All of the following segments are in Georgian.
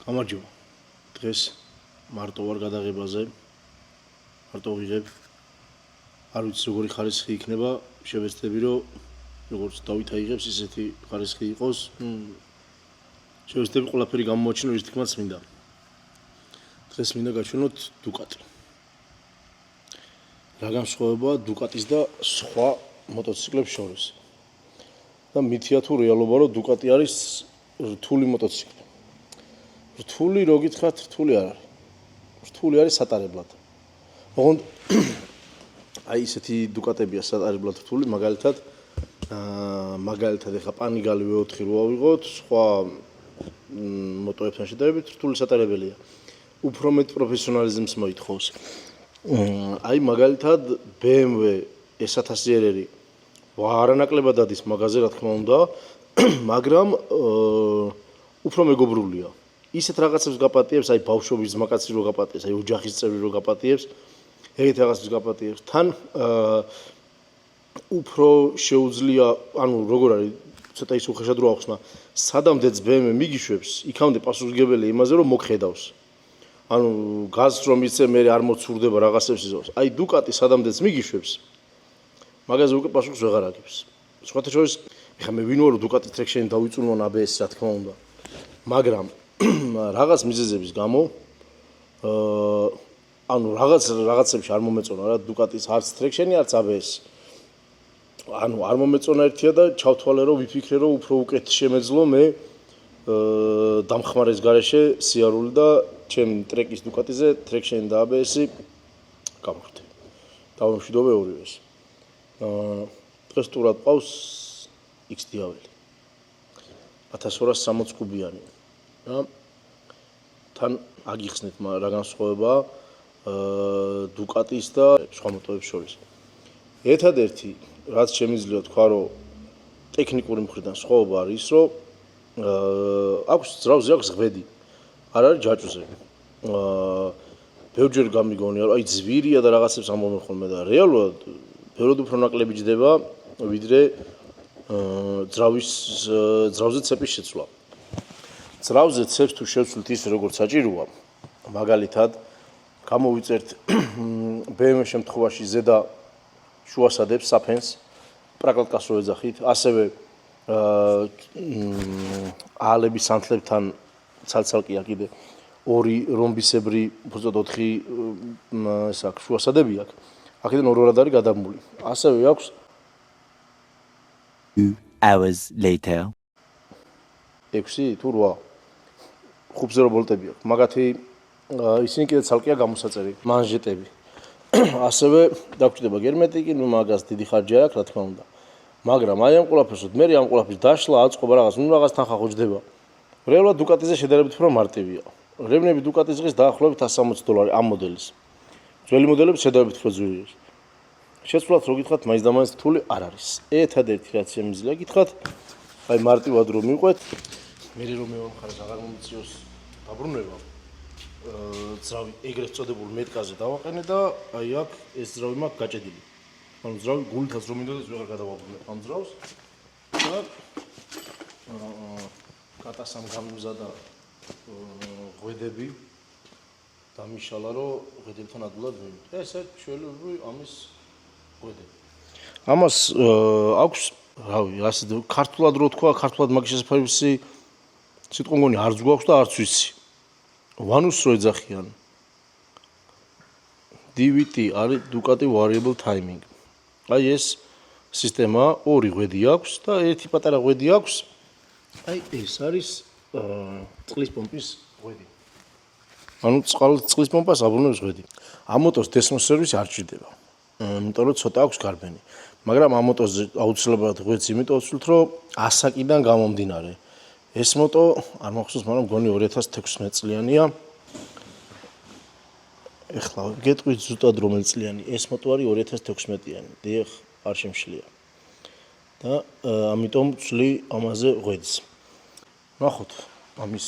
გამარჯობა. დღეს მარტო ვარ გადაღებაზე. მარტო ვიღებ. არ ვიცი როგორი ხარისხი იქნება, შევეცდები რომ როგორც დავით აიღებს ისეთი ხარისხი იყოს. შევეცდები ყველაფერი გამოვაჩინო ის თქმაც მინდა. დღეს მინდა გაჩვენოთ დუკატი. რა განსხვავებაა დუკატის და სხვა მოტოციკლებს შორის. და მითია თუ რეალობა რომ დუკატი არის რთული მოტოციკლი. რთული რო გითხრათ, რთული არ არის. რთული არის სატარებლად. ოღონდ აი ესეთი დუკატებია სატარებლად რთული, მაგალითად ეხა პანიგალი V4 რო ავიღოთ, სხვა მოტოებთან შედარებით რთული სატარებელია. უფრო მეტ პროფესიონალიზმს მოითხოვს. აი მაგალითად BMW S1000 არანაკლებად ადის მაგაზე, რა თქმა უნდა, მაგრამ უფრო მეგობრულია. ისეთ რაღაცებს გაპატიებს, აი ბავშვობის ძმაკაცი რო გაპატიებს, აი ოჯახის წევრი რო გაპატიებს, ეგეთ რაღაცებს გაპატიებს. თან უფრო შეუძლია, ანუ როგორ არის, ცოტა ის უხეშად რო ახსნა, სადამდეც BMW მიგიშვებს, იქამდე პასუხისმგებელია იმაზე, რომ მოგხედავს. ანუ გაზს რომ იცე, მე არ მოცურდება რაღაცებს იზავს. აი დუკატი სადამდეც მიგიშვებს, მაგაზე უკვე პასუხს ვეღარ აგებს. სხვათა შორის, ეხლა მე ვინ ვარო დუკატის ტრექშენი დავიწუნვან ABS-ს, რა თქმა უნდა. მაგრამ რაღაც მიზეზების გამო ანუ რაღაცებში არ მომეწონა რა დუკატის არც ტრექშენი, არც ABS. ანუ არ მომეწონა ერთია და ჩავთვალე რომ ვიფიქრე რომ უფრო უკეთ შემეძლო მე დამხმარეს გარეშე სიარული და ჩემ ტრეკის დუკატიზე ტრექშენი და ABS-ი გავხდე. დავამშვიდობე ორივეს. დღეს ტურად ყავს X დიაველი. 1260 კუბიანი. და თან აგიხსნით რა განსხვავებაა დუკატის და სხვა მოტოებს შორის. ერთადერთი რაც შემიძლია თქვა რომ ტექნიკური მხრიდან სხვაობა არის ის რომ აქვს ძრავზე აქვს ღვედი. არ არის ჯაჭვზე. ბევრჯერ გამიგონია რომ აი ძვირია და რაღაცებს ამბობენ ხოლმე და რეალურად ბევრად უფრო ნაკლები ჯდება ვიდრე ძრავზე ცეპის შეცვლა. ძრავზე ცეპს თუ შევცვლით ის როგორც საჭიროა, მაგალითად გამოვიწერთ BMW შემთხვევაში ზედა შუასადებს საფენს პრაკალკას რო ეძახით, ასევე აალების სანთლებთან ცალ-ცალკეა კიდე ორი რომბისებრი უბრალოდ 4 ეს აქვს შუასადები აქვს. აქედან ორ-ორად არის გადაბმული. ასევე აქვს 2 hours later 6 თუ 8 ხუბზე რო ბოლტები აქვს. მაგათი ისინი კიდე ცალკეა გამოსაწერი, მანჟეტები. ასევე დაგჭირდება გერმეტიკი, ნუ მაგას დიდი ხარჯი არ აქვს, რა თქმა უნდა. მაგრამ აი ამ ყველაფერსოთ მე ამ ყველაფრის დაშლა აწყობა რაღაც, ნუ რაღაც თანხა ხო ჯდება. რეალურად დუკატიზე შედარებით უფრო მარტივია. რევნები დუკატის ღირს დაახლოებით $160 ამ მოდელის. ძველი მოდელები შედარებით უფრო ძვირია. შეცვლათ რო გითხრათ, მაინც და მაინც რთული არ არის. ერთადერთი რაც შემიძლია გითხრათ, აი მარტივად რომ მიყვეთ, მე რომ მხარეს აღარ მომწიოს დაბრუნება. ძრავი ეგრეთ წოდებულ მეტკაზე დავაყენე და აი აქ ეს ძრავი მაქვს გაჭედილი. ანუ ძრავი გულითაც რომ მინდოდეს ვეღარ გადავაბრუნებ ამ ძრავს. და კატასამ გამიმზადა ღვედები დამიშალა რომ ღვედებთან ადვილად მივიდე. ეს ჩვეულებრივი ამის ღვედები. ამას აქვს, რავი, ასე ქართულად რო თქვა, ქართულად მაგის შესაძლებელი სიტყვა მგონი არც გვაქვს და არც ვიცი. ვანუს რო ეძახიან. DVT არის Ducati Variable Timing. აი ეს სისტემა ორი ღვედი აქვს და ერთი პატარა ღვედი აქვს. აი ეს არის წყლის პომპის ღვედი. ანუ წყლის პომპას აბრუნებს ღვედი. ამ მოტოს დესმოს სერვისი არ ჭირდება. იმიტომ რომ ცოტა აქვს გარბენი. მაგრამ ამ მოტოზე აუცილებლად ღვედს იმიტომ ვცვლით რომ ასაკიდან გამომდინარე. ეს მოტო არ მახსოვს, მაგრამ მგონი 2016 წლიანია. ეხლა გეტყვით ზუსტად რომელი წლიანი. ეს მოტო არის 2016-იანი. დიახ, არ შემშლია. და ამიტომ ვცვლი ამაზე ღვედს. ნახოთ, ამის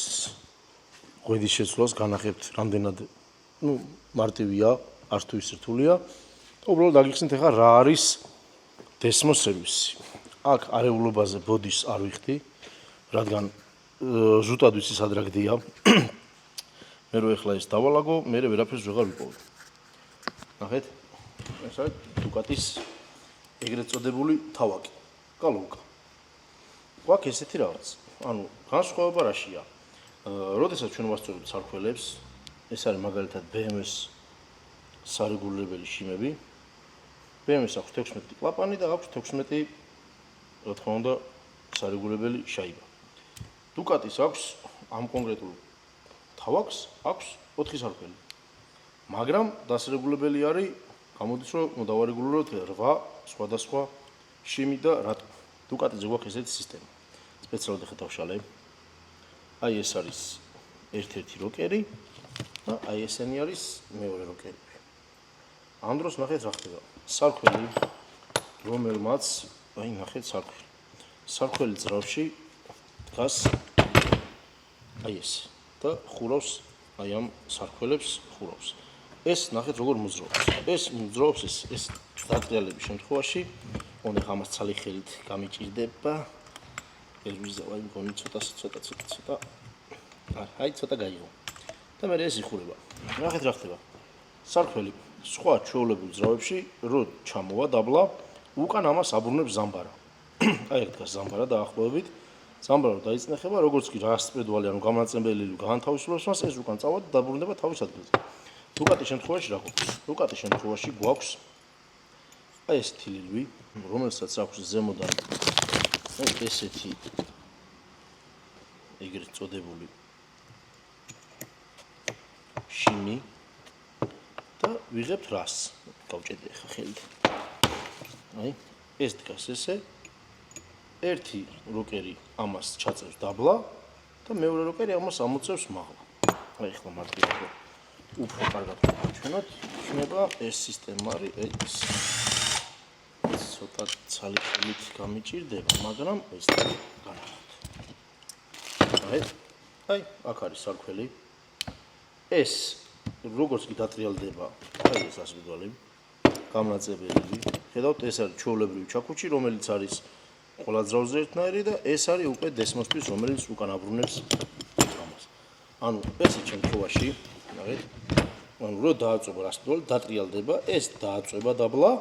ღვედის შეცვლას განახებთ რამდენად, ნუ მარტივია, არც თუ ის რთულია. და უბრალოდ აგიხსნით ეხლა რა არის დესმოს სერვისი. აქ არეულობაზე ბოდიშს არ ვიხდი. რადგან ზუსტად ვიცი სად რა გდია. მე რო ეხლა ეს დავალაგო, მე ვერაფერს ვეღარ ვიპოვე. ნახეთ, ეს არის დუკატის ეგრეთ წოდებული თავაკი, კალონკა. გვაქვს ესეთი რაღაც. ანუ განსხვავება რაშია? როდესაც ჩვენ ვასწორებთ სარქველებს, ეს არის მაგალითად BMW-ს სარეგულირებელი შიმები. BMW-ს აქვს 16 კლაპანი და აქვს 16, რა თქმა უნდა, სარეგულირებელი შაიბა. დუკატის აქვს ამ კონკრეტულ თავაკს აქვს 4 სარქველი. მაგრამ დასრეგულებელი არის, გამოდის რომ დავარეგულიროთ 8 სხვადასხვა შიმი და რატო. დუკატიზე გვაქვს ესეთი სისტემა. სპეციალურად ახლა დავშალე. აი ეს არის ერთ-ერთი როკერი და აი ესენი არის მეორე როკერები. ამ დროს ნახეთ რა ხდება. სარქველი, რომელმაც აი ნახეთ სარქველი. სარქველი ძრავში დგას აი ეს და ხურავს აი ამ სარქველებს ხურავს. ეს ნახეთ როგორ მოძრაობს. ეს მოძრაობს ეს დატრიალების შემთხვევაში, ოღონდ ახლა ამას ცალი ხელით გამიჭირდება. ეს ვიზავა იმ გონი ცოტა. აი ცოტა გაიგო. და მე ეს იხურება. ნახეთ რა ხდება. სარქველი სხვა ჩვეულებრივ ძრავებში რო ჩამოვა დაბლა, უკან ამას აბრუნებს ზამბარა. აი ეგ დგას ზამბარა დაახლოებით. ზამბარა რო დაიწნეხება, როგორც კი რასპედვალი, ანუ გამანაწილებელი გაანთავისუფლებს მას, ეს უკან წავა და დაბრუნდება თავის ადგილზე. დუკატის შემთხვევაში რა გვაქვს? დუკატის შემთხვევაში გვაქვს აი ეს თილილვი, რომელსაც აქვს ზემოდან ესეთი ეგრეთ წოდებული შიმი და ვიღებთ რას? გავჭედი ახლა ხელით. აი, ეს დგას ესე. ერთი როკერი ამას ჩაწევს დაბლა და მეორე როკერი ამას ამოწევს მაღლა. აი ახლა მარტივად უფრო კარგად ვჩვენოთ, იქნება ეს სისტემა არის ეს. ცოტა ცალი ხელით გამიჭირდება, მაგრამ ეს განახოთ. აი, აქ არის სარქველი. ეს როგორც კი დატრიალდება, აი ეს ასვიდვალები, გამნაწილებელი. ხედავთ, ეს არის ჩვეულებრივი ჩაქუჩი, რომელიც არის ყველა ძრავზე ერთნაირი და ეს არის უკვე დესმოსთვის, რომელიც უკან აბრუნებს ამას. ანუ ეს შემთხვევაში, ნახეთ, ანუ რო დააწובה რასპედვალი, დატრიალდება, ეს დააწובה დაბლა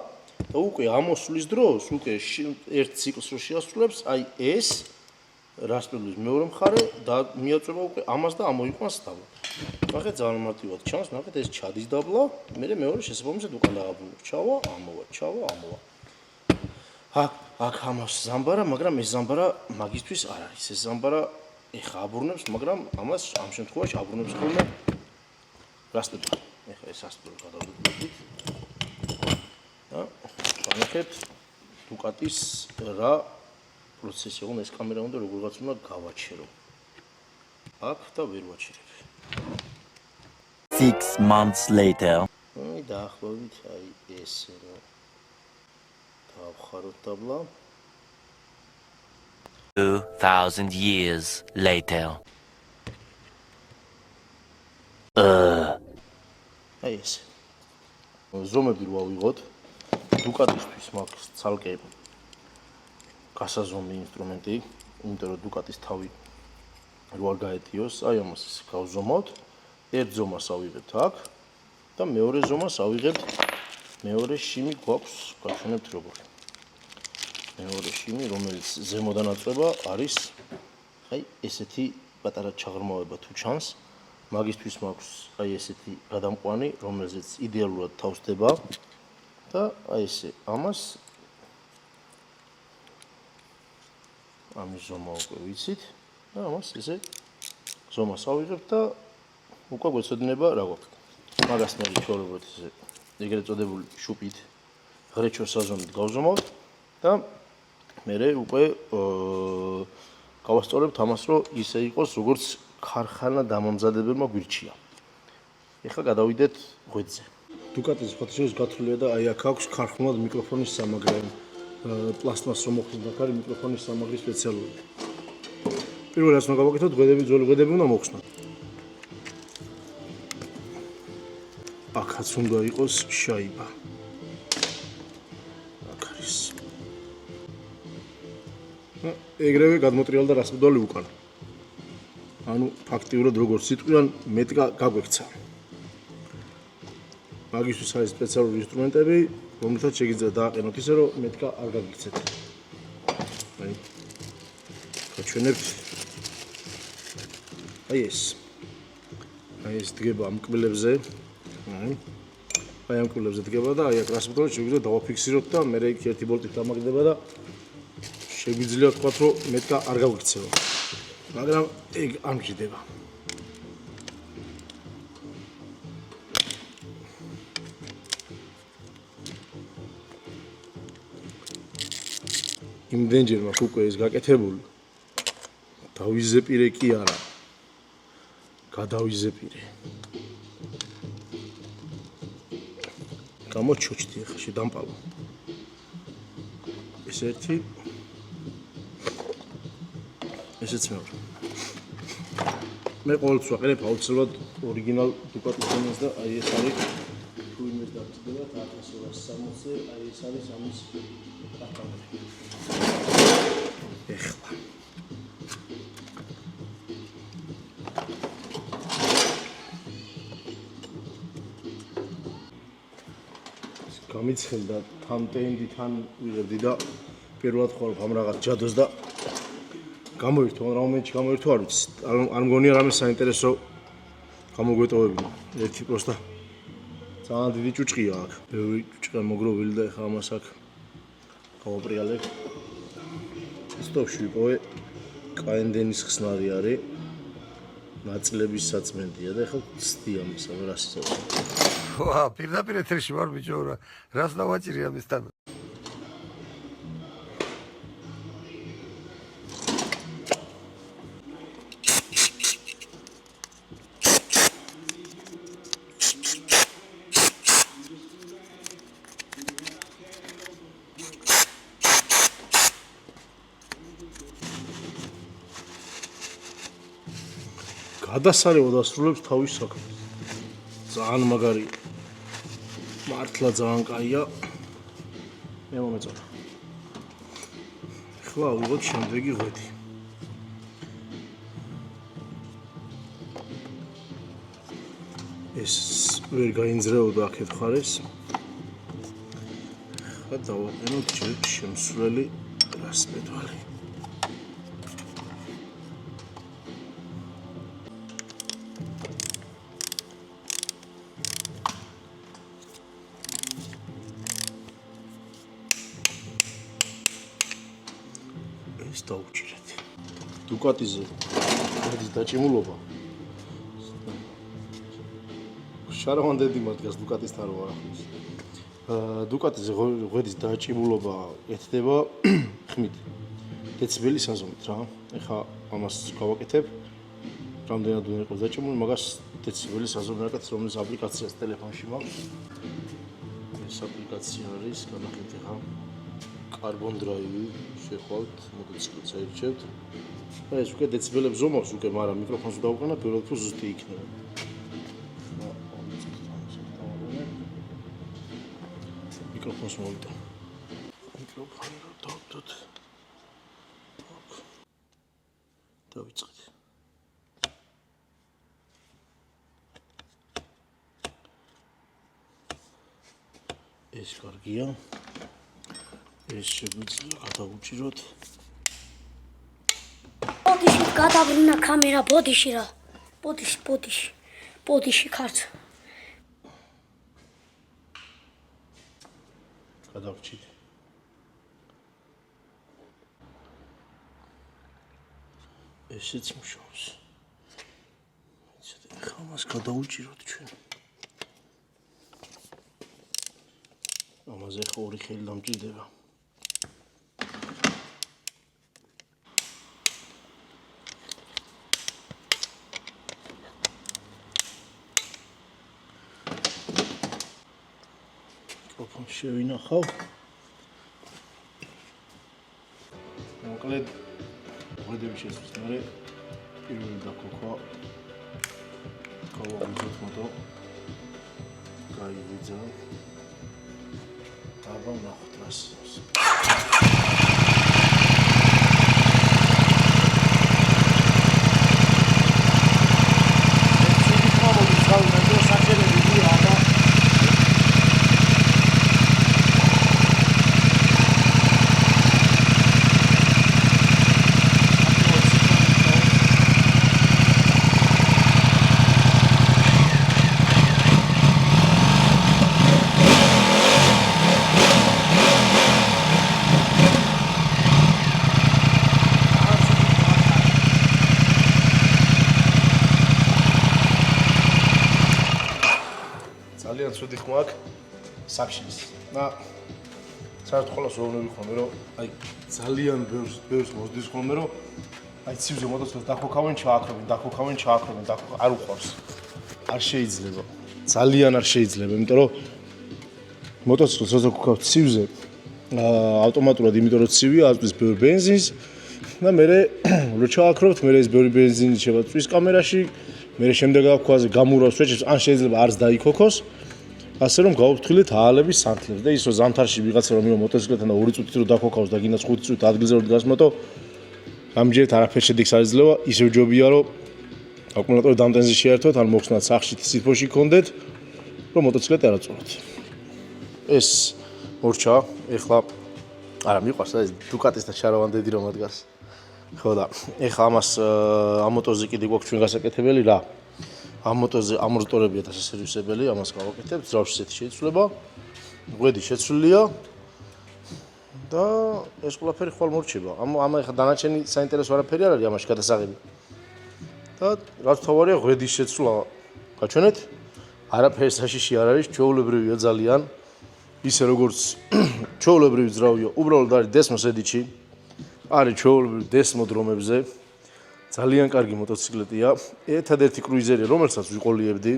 და უკვე ამოსვლის დროს, უკვე ერთ ციკლს რო შეასრულებს, აი ეს რასპედვლის მეორე მხარე და მიაწובה უკვე ამას და ამოიყვანს დაბლა. ნახეთ, ძალიან მარტივად ჩანს, ნახეთ, ეს ჩადის დაბლა, მე მეორე შესაბამისად უკან დააბრუნებს. ჩავა, ამოვა. აქ ამას ზამბარა, მაგრამ ეს ზამბარა მაგისთვის არ არის. ეს ზამბარა ეხა აბრუნებს, მაგრამ ამას ამ შემთხვევაში აბრუნებს ხოლმე რასპედვალი. ეხა ეს ასპედვალი გადავდებით. და ვანახებთ დუკატის რა პროცესი, უნდა ეს კამერა უნდა როგორღაც უნდა გავაჩერო. აქ და ვერ ვაჩერებ. 6 months later. აი დაახლოებით აი ესე რა. დავხაროთ დაბლა. 2000 years later. აი ეს. ზომები რო ავიღოთ, დუკატისთვის მაქვს ცალკე გასაზომი ინსტრუმენტი, იმიტომ რომ დუკატის თავი რო არ გაეტიოს, აი ამას გავზომავთ. ერთ ზომას ავიღებთ აქ და მეორე ზომას ავიღებთ. მეორე შიმი გვაქვს, გავშვენებთ როგორ. მეორე შიმი, რომელიც ზემოდან აწובה, არის აი ესეთი პატარა ჩაღრმავება თუ ჩანს. მაგისთვის მაქვს აი ესეთი გადამყვანი, რომელზეც იდეალურად თავსდება და აი ესე ამას ამის ზომა უკვე ვიცით და ამას ესე ზომას ავიღებთ და უკვე გვეცოდინება რა გვაქვს. მაგას მე ჩვეულებრივად ესე ეგრეთ წოდებული შუპით ღრეჩო საზომით გავზომავთ და მე უკვე გავასწორებთ ამას, რომ ისე იყოს, როგორც ქარხანა დამამზადებელმა გვირჩია. ეხლა გადავიდეთ ღვიძლზე. დუკატის ფოტოშოპის გათვლილია და აი აქ აქვს ქარხნულად მიკროფონის სამაგრე, პლასტმას რომ მოხსნით, აქ არის მიკროფონის სამაგრი სპეციალური. პირველ რას უნდა გავაკეთოთ, ღვედები, ძველი ღვედები უნდა მოხსნათ. აქაც უნდა იყოს შაიბა. აქ არის. ეგრევე გადმოტრიალდა რასპედვალი უკან. ანუ ფაქტიურად როგორც სიტყვიან მეტკა გაგვექცა. მაგისთვის არის სპეციალური ინსტრუმენტები, რომლითაც შეგიძლიათ დააყენოთ ისე, რომ მეტკა არ გაგიქცეთ. აი. გაჩვენებთ. აი ეს დგება ამ კბილებზე. აი ამ კბილებზე დგება და აი აქ რას ვთქვათ, შეგვიძლია დავაფიქსიროთ და მე იქ ერთი ბოლტით დამაგდება და შეგვიძლია ვთქვათ, რომ მეტკა არ გაგვიქცევა. მაგრამ ეგ არ მჭირდება. იმდენჯერ მაქვს უკვე ეს გაკეთებული. დავიზეპირე კი არა. გადავიზეპირე. გამოჩოჩდი ახლა შედამპალო. ეს ერთი ესეც მეორე. მე ყოველთვის ვაყენებ აუცილებლად ორიგინალ დუკატის ფენას და აი ეს არის თუ იმის დაგჭირდება 1260-ზე, აი ეს არის ამის პატარები. ეხლა გამიცხელდა თან ტენდი თან ვიღებდი და პირველად ხوار ამ რაღაც ჯადოს და გამოირთო რა მომენტში გამოირთო არ ვიცი არ მგონია რამე საინტერესო გამოგვეტოვებინა ერთი პროსტა ძალიან დიდი ჭუჭყია აქ ბევრი ჭუჭყია მოგროვილი და ეხლა ამას აქ გავაპრიალებ სტოპში ვიპოვე კაენდენის ხსნარი არის ნაწილების საწმენდია და ეხლა ვცდი ამას რა ისწავლა ვა, პირდაპირ ეთერში ვარ ბიჭო რა. რას დავაჭირი ამისთან? გადასარევად ასრულებს თავის საქმეს. ძალიან მაგარია. მართლა ძალიან კაია. მე მომეწონა. ახლა ავიღოთ შემდეგი ღვედი. ეს ვერ გაინძრეოდა აქეთ ხარეს. ახლა დავაყენოთ ჯერ შემსვლელი რასპედვალი. ეს დავუჭირეთ. დუკატიზე ღვედის დაჭიმულობა. შარავანდედი მათგას დუკატისთან რო არახავს. დუკატიზე ღვედის დაჭიმულობა ეთდება ხმით. დეციბელი საზომით რა. ეხლა ამას გავაკეთებ. რამდენად უნდა იყოს დაჭიმული, მაგას დეციბელი საზომი აკეთებს, რომელიც აპლიკაციას ტელეფონში მაქვს. ეს აპლიკაცია არის, განახილეთ ახლა Carbon Drive შეხვალთ, მოტოციკლს აირჩევთ. ეს უკვე დეციბელებს ზომავს უკვე, მაგრამ მიკროფონს დავუყენა, პირველად თუ ზუსტი იქნება. მიკროფონს მოვიტან. მიკროფონი რო დავდოთ. დავიწყეთ. ეს კარგია. ეს შეგვიძლია გადავუჭიროთ. ბოდიში გადაბრუნა კამერა ბოდიში რა. ბოდიში ქართ. გადავჭით. ესეც მუშაობს. ეხლა მას გადავუჭიროთ ჩვენ. ამაზე ხო ორი ხელი დამჭირდება. მიკროფონს შევინახავ. მოკლედ ღვედების შესვლის მერე პირველი დაქოქვა გავაუძოთ მოდო გაივიძა აბა ნახოთ რას ძალიან ცუდი ხმა აქვს საქმე. და საერთოდ ხოლოს ვეუბნები ხოლმე რომ აი ძალიან ბევრს მოსდის ხოლმე რომ აი ცივზე მოტოციკლს დახოქავენ, ჩააქრებენ, არ უყვარს. არ შეიძლება. ძალიან არ შეიძლება, იმიტომ რომ მოტოციკლს როცა გქონავ ცივზე ავტომატურად იმიტომ რომ ცივია, აწვის ბევრ ბენზინს და მე რო ჩააქრობთ, მე ეს ბევრი ბენზინი შევა წვის კამერაში, მე შემდეგ აქვაზე გამურავს შეჭებს, ან შეიძლება არც დაიქოქოს. ასე რომ გავუფრთხილეთ აალების სანთლებს და ის რომ ზამთარში ვიღაცა რომ მივა მოტოციკლებთან და 2 წუთით რო დაქოქავს და გინდას 5 წუთით ადგილზე რო გასმოტო, ამჯერად არაფერ შედეგს არ იძლევა, ისევ ჯობია რომ აკუმულატორი დამტენზე შეერთოთ, ან მოხსნათ სახში სიფოში გქონდეთ, რომ მოტოციკლეტი არ აწუროთ. ეს მორჩა, ეხლა არა მიყვარს ეს დუკატის და შარავანდედი რომ ადგას. ხო და ეხლა ამას ამ მოტოზე კიდე გვაქვს ჩვენ გასაკეთებელი რა. ამ მოტოზე ამორტიატორებია და სერვისებელი, ამას გავაკეთებთ, ძრავში ესეთი შეიცვლება. ღვედი შეცვლილია და ეს ყველაფერი ხვალ მორჩება. ამ ეხლა დანარჩენი საინტერესო არაფერი არ არის ამაში გადასაღები. და რაც თავარია ღვედის შეცვლა გაჩვენეთ. არაფერი საშიში არ არის, ჩვეულებრივია ძალიან. ისე როგორც ჩვეულებრივი ძრავია, უბრალოდ არის დესმოს ედიჩი. არის ჩვეულებრივი დესმო დრომებზე. ძალიან კარგი მოტოციკლეტია. ერთადერთი კრუიზერია, რომელსაც ვიყოლიებდი.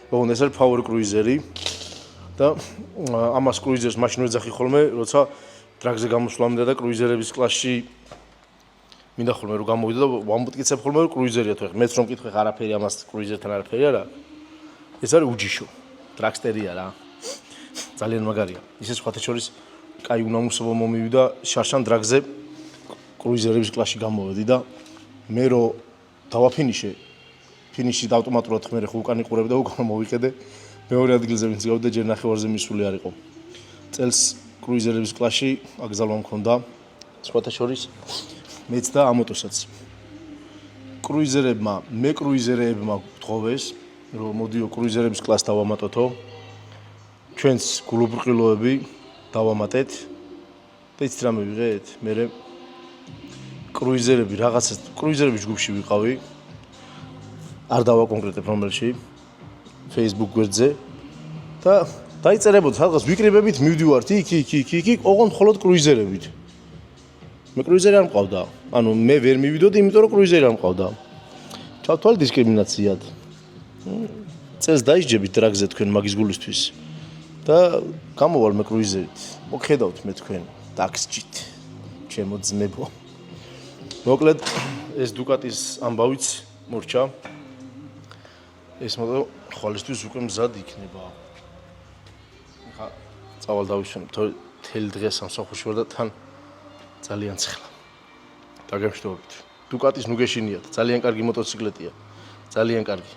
ოღონდ ეს არის power კრუიზერი. და ამას კრუიზერს მაშინ ვეძახი ხოლმე, როცა დრაგზე გამოსვლა მინდა და კრუიზერების კლასში მინდა ხოლმე რომ გამოვიდა და ვამტკიცებ ხოლმე რომ კრუიზერია თუ მეც რომ მკითხე არაფერი ამას კრუიზერთან არაფერი არა. ეს არის უჯიშო. ტრაქსტერია რა. ძალიან მაგარია. ისე სხვათა შორის კაი უნამუსობა მომივიდა შარშან დრაგზე კრუიზერების კლასში გამოვედი და მე რო დავაფინიშე ფინიში და ავტომატურად ხმერე ხო უკან იყურებ და უკან მოვიყედე მეორე ადგილზე ვინც გავდა ჯერ ნახევარზე მისული არ იყო. წელს კრუიზერების კლასში აკრძალვა მქონდა სხვათა შორის მეც და ამოტოსაც. მე კრუიზერებმა გთხოვეს რომ მოდიო კრუიზერების კლასს დავამატოთო. ჩვენს გულუბრყილოები დავამატეთ და იცით რა მივიღეთ? მე კრუიზერები რაღაცა კრუიზერების ჯგუფში ვიყავი. არ დავაკონკრეტებ რომელში Facebook გვერდზე და დაიწერებოდ სადღაც ვიკრიბებით მივდივართ იქ, ოღონდ მხოლოდ კრუიზერებით. მე კრუიზერი არ მყავდა. ანუ მე ვერ მივიდოდი, იმიტომ რომ კრუიზერი არ მყავდა. ჩავთვალე დისკრიმინაციად. წელს დაიჯდებით დრაგზე თქვენ მაგის გულისთვის. და გამოვალ მე კრუიზერით. მოგხედავთ მე თქვენ ტაქსჯით. ჩემო ძმებო. მოკლედ ეს დუკატის ამბავიც მორჩა. ეს მოდო ხვალისთვის უკვე მზად იქნება. ხა წავალ დავისვენებ თელი დღე სამსახურში ვარ და თან ძალიან ცხელა. დაგემშვიდობებით. დუკატის ნუ გეშინიათ, ძალიან კარგი მოტოციკლეტია. ძალიან კარგი.